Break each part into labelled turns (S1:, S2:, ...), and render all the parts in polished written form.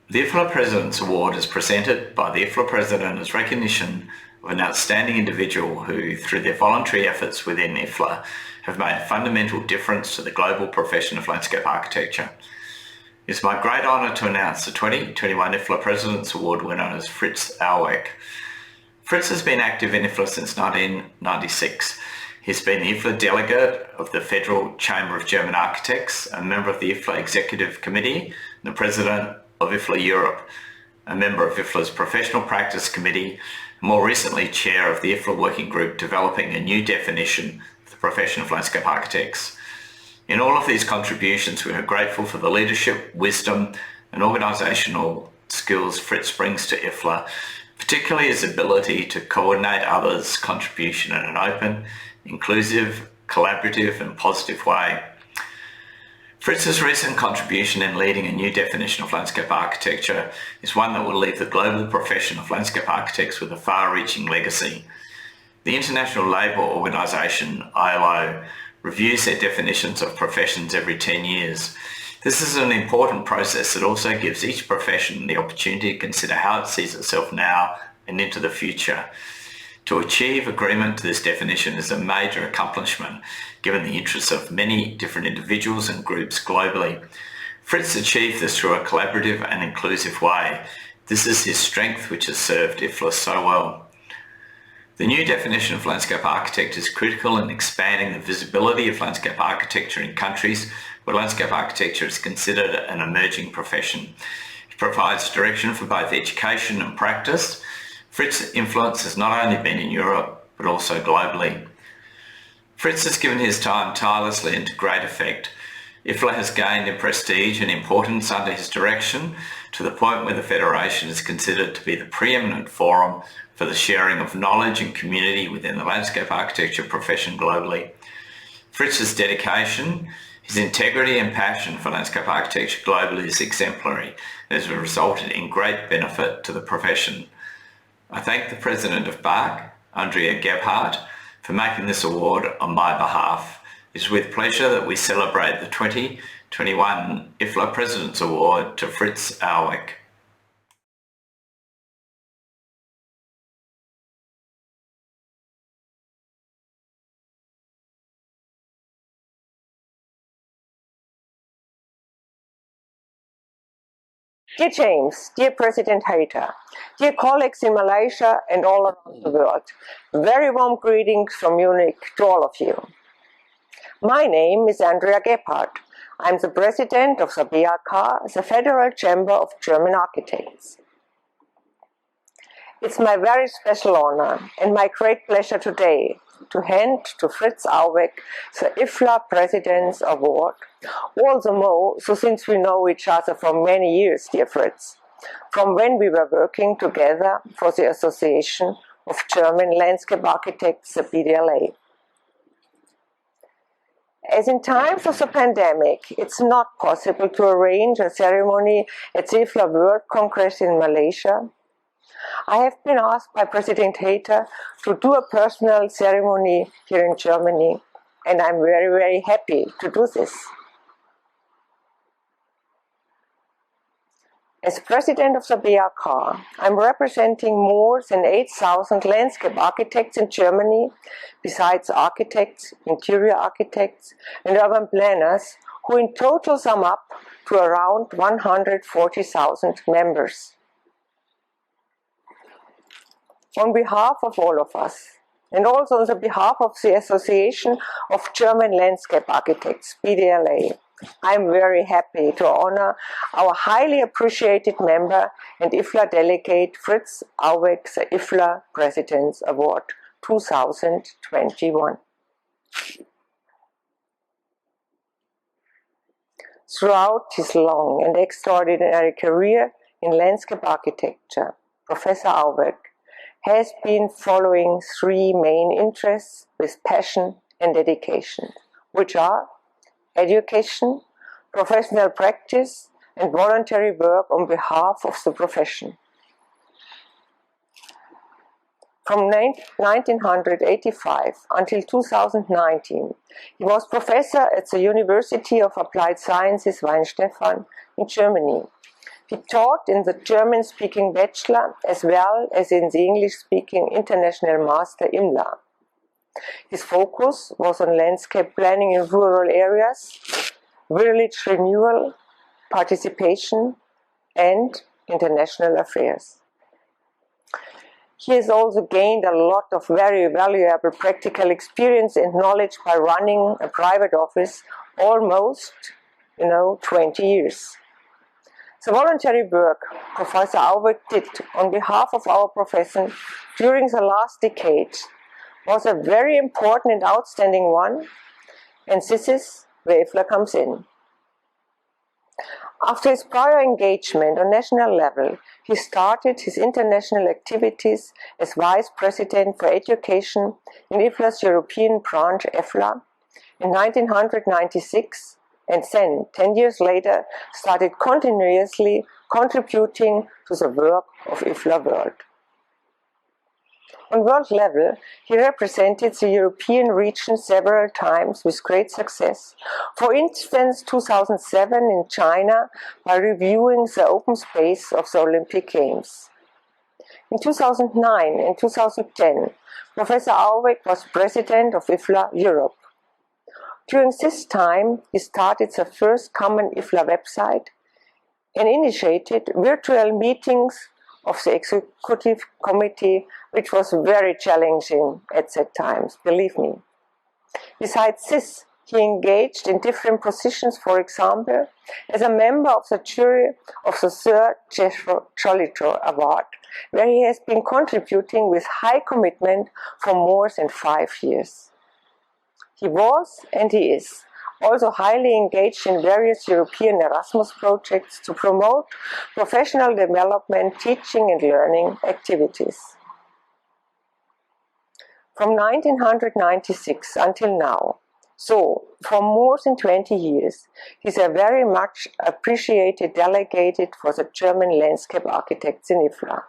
S1: The IFLA President's Award is presented by the IFLA President as recognition of an outstanding individual who, through their voluntary efforts within IFLA, have made a fundamental difference to the global profession of landscape architecture. It's my great honour to announce the 2021 IFLA President's Award winner is Fitz Auweck. Fitz has been active in IFLA since 1996. He's been the IFLA delegate of the Federal Chamber of German Architects, a member of the IFLA Executive Committee, and the President of IFLA Europe, a member of IFLA's Professional Practice Committee, and more recently Chair of the IFLA Working Group developing a new definition of the profession of landscape architects. In all of these contributions, we are grateful for the leadership, wisdom and organisational skills Fitz brings to IFLA, particularly his ability to coordinate others' contribution in an open, inclusive, collaborative and positive way. Fritz's recent contribution in leading a new definition of landscape architecture is one that will leave the global profession of landscape architects with a far-reaching legacy. The International Labour Organization, ILO, reviews their definitions of professions every 10 years. This is an important process that also gives each profession the opportunity to consider how it sees itself now and into the future. To achieve agreement to this definition is a major accomplishment, given the interests of many different individuals and groups globally. Fitz achieved this through a collaborative and inclusive way. This is his strength, which has served IFLA so well. The new definition of landscape architect is critical in expanding the visibility of landscape architecture in countries where landscape architecture is considered an emerging profession. It provides direction for both education and practice. Fritz's influence has not only been in Europe, but also globally. Fitz has given his time tirelessly and to great effect. IFLA has gained in prestige and importance under his direction, to the point where the Federation is considered to be the preeminent forum for the sharing of knowledge and community within the landscape architecture profession globally. Fritz's dedication, his integrity and passion for landscape architecture globally is exemplary and has resulted in great benefit to the profession. I thank the President of BARC, Andrea Gebhardt, for making this award on my behalf. It is with pleasure that we celebrate the 2021 IFLA President's Award to Fitz Auweck.
S2: Dear James, dear President Hayter, dear colleagues in Malaysia and all around the world, very warm greetings from Munich to all of you. My name is Andrea Gebhardt. I'm the President of the BRK, the Federal Chamber of German Architects. It's my very special honor and my great pleasure today to hand to Fitz Auweck the IFLA President's Award, all the more so since we know each other for many years, dear Fitz, from when we were working together for the Association of German Landscape Architects, the BDLA. As in times of the pandemic, it's not possible to arrange a ceremony at the IFLA World Congress in Malaysia. I have been asked by President Hayter to do a personal ceremony here in Germany, and I'm very, very happy to do this. As President of the BRK, I'm representing more than 8,000 landscape architects in Germany, besides architects, interior architects, and urban planners, who in total sum up to around 140,000 members. On behalf of all of us, and also on the behalf of the Association of German Landscape Architects, BDLA, I'm very happy to honor our highly appreciated member and IFLA delegate Fitz Auweck the IFLA President's Award 2021. Throughout his long and extraordinary career in landscape architecture, Professor Auweck has been following three main interests with passion and dedication, which are education, professional practice, and voluntary work on behalf of the profession. From 1985 until 2019, he was professor at the University of Applied Sciences Weinstefan in Germany, He taught in the German-speaking bachelor as well as in the English-speaking international master IMLA. His focus was on landscape planning in rural areas, village renewal, participation, and international affairs. He has also gained a lot of very valuable practical experience and knowledge by running a private office almost, 20 years. The voluntary work Professor Auweck did on behalf of our profession during the last decade was a very important and outstanding one, and this is where IFLA comes in. After his prior engagement on national level, he started his international activities as Vice President for Education in IFLA's European branch IFLA in 1996, and then, 10 years later, started continuously contributing to the work of IFLA World. On world level, he represented the European region several times with great success. For instance, 2007 in China by reviewing the open space of the Olympic Games. In 2009 and 2010, Professor Auweck was president of IFLA Europe. During this time, he started the first common IFLA website and initiated virtual meetings of the executive committee, which was very challenging at that time, believe me. Besides this, he engaged in different positions, for example, as a member of the jury of the third Jolito Award, where he has been contributing with high commitment for more than 5 years. He was, and he is, also highly engaged in various European Erasmus projects to promote professional development, teaching and learning activities. From 1996 until now, so for more than 20 years, he is a very much appreciated delegate for the German landscape architects in IFLA.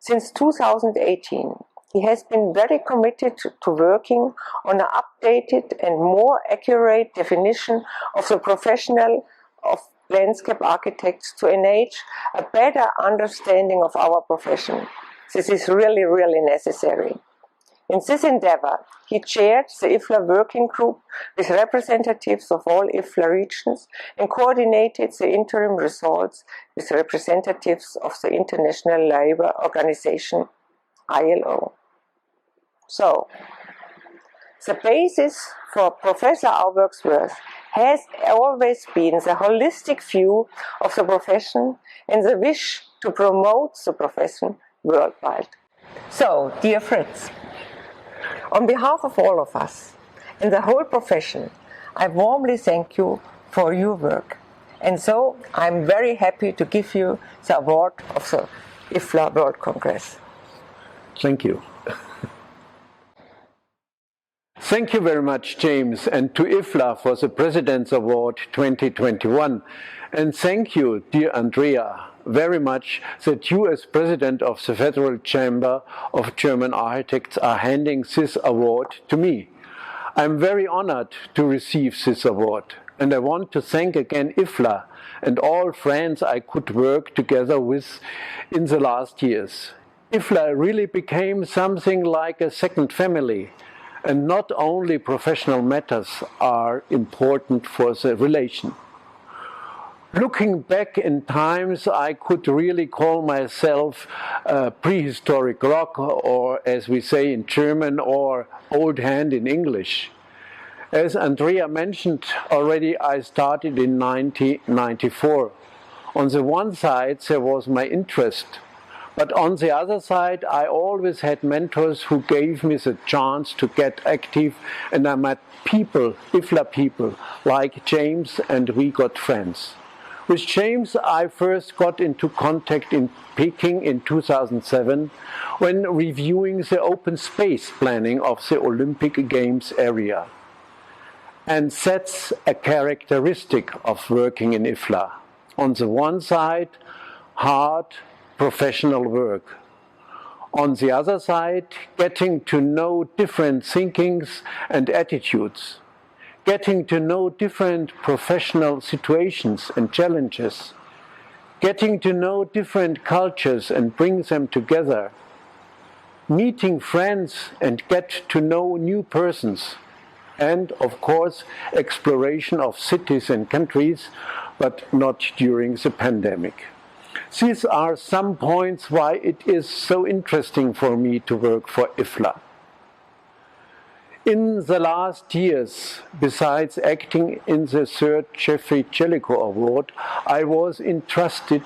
S2: Since 2018, he has been very committed to working on an updated and more accurate definition of the professional of landscape architects to enable a better understanding of our profession. This is really, really necessary. In this endeavor, he chaired the IFLA working group with representatives of all IFLA regions and coordinated the interim results with representatives of the International Labour Organization, ILO. So, the basis for Professor Auweck's work has always been the holistic view of the profession and the wish to promote the profession worldwide. So, dear Fitz, on behalf of all of us and the whole profession, I warmly thank you for your work. And so, I'm very happy to give you the award of the IFLA World Congress.
S3: Thank you. Thank you very much, James, and to IFLA for the President's Award 2021. And thank you, dear Andrea, very much that you as President of the Federal Chamber of German Architects are handing this award to me. I'm very honored to receive this award, and I want to thank again IFLA and all friends I could work together with in the last years. IFLA really became something like a second family. And not only professional matters are important for the relation. Looking back in times, I could really call myself prehistoric rock, or as we say in German, or old hand in English. As Andrea mentioned already, I started in 1994. On the one side, there was my interest. But on the other side, I always had mentors who gave me the chance to get active, and I met people, IFLA people, like James, and we got friends. With James, I first got into contact in Peking in 2007, when reviewing the open space planning of the Olympic Games area. And that's a characteristic of working in IFLA. On the one side, hard, professional work. On the other side, getting to know different thinkings and attitudes, getting to know different professional situations and challenges, getting to know different cultures and bring them together, meeting friends and get to know new persons, and of course exploration of cities and countries, but not during the pandemic. These are some points why it is so interesting for me to work for IFLA. In the last years, besides acting in the third Jeffrey Jellicoe Award, I was entrusted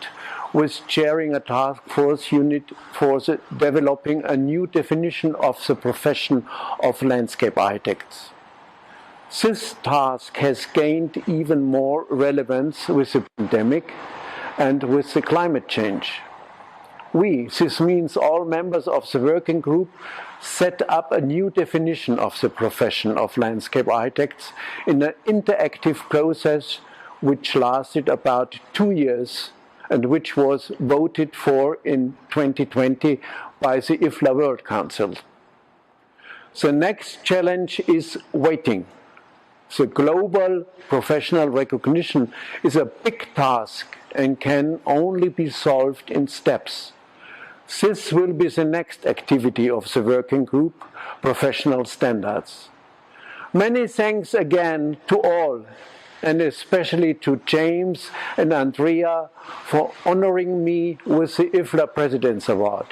S3: with chairing a task force unit for developing a new definition of the profession of landscape architects. This task has gained even more relevance with the pandemic and with the climate change. This means all members of the working group, set up a new definition of the profession of landscape architects in an interactive process which lasted about 2 years and which was voted for in 2020 by the IFLA World Council. The next challenge is waiting. The global professional recognition is a big task and can only be solved in steps. This will be the next activity of the working group, Professional Standards. Many thanks again to all, and especially to James and Andrea for honoring me with the IFLA President's Award.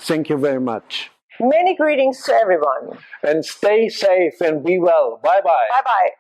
S3: Thank you very much.
S2: Many greetings to everyone.
S3: And stay safe and be well. Bye-bye.
S2: Bye-bye.